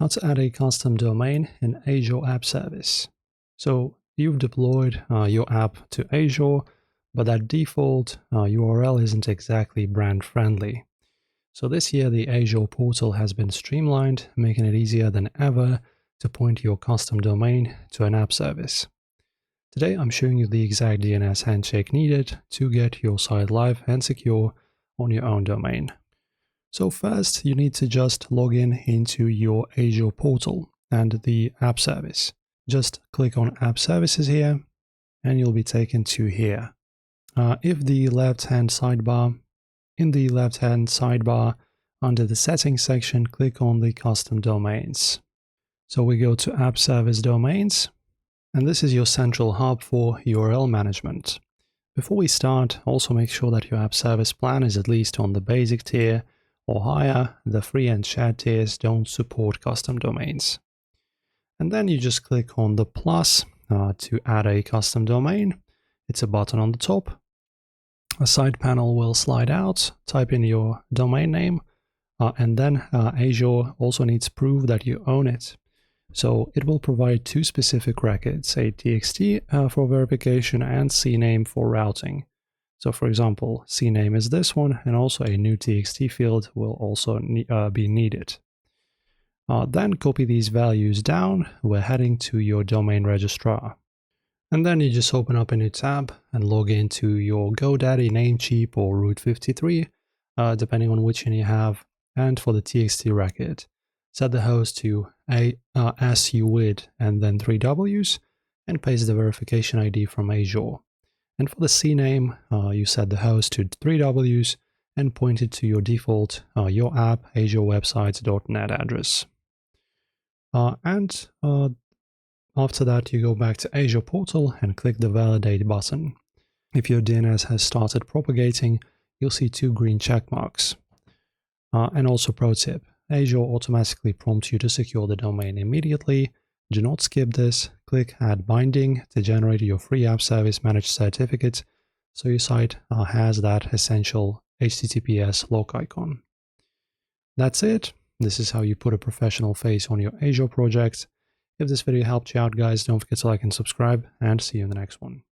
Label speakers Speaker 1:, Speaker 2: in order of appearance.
Speaker 1: how to add a custom domain in Azure App Service. So you've deployed your app to Azure, but that default URL isn't exactly brand friendly. So this year, the Azure portal has been streamlined, making it easier than ever to point your custom domain to an app service. Today, I'm showing you the exact DNS handshake needed to get your site live and secure on your own domain. So first, you need to just log in into your Azure portal and the app service. Just click on App Services here, and you'll be taken to here. In the left-hand sidebar, under the Settings section, click on the Custom Domains. So we go to App Service Domains, and this is your central hub for URL management. Before we start, also make sure that your app service plan is at least on the basic tier or higher. The free and shared tiers don't support custom domains. And then you just click on the plus to add a custom domain. It's a button on the top. A side panel will slide out, type in your domain name, and then Azure also needs proof that you own it. So it will provide two specific records, a TXT for verification and CNAME for routing. So for example, CNAME is this one, and also a new TXT field will also be needed. Then copy these values down. We're heading to your domain registrar. And then you just open up a new tab and log into your GoDaddy, Namecheap, or Route 53, depending on which one you have. And for the TXT record, set the host to suwid and then 3 Ws, and paste the verification ID from Azure. And for the CNAME, you set the host to 3 Ws and point it to your default your app azurewebsites.net address. After that, you go back to Azure portal and click the Validate button. If your DNS has started propagating, you'll see 2 green check marks. And also pro tip, Azure automatically prompts you to secure the domain immediately. Do not skip this. Click Add Binding to generate your free app service managed certificate, so your site has that essential HTTPS lock icon. That's it. This is how you put a professional face on your Azure project. If this video helped you out, guys, don't forget to like and subscribe, and see you in the next one.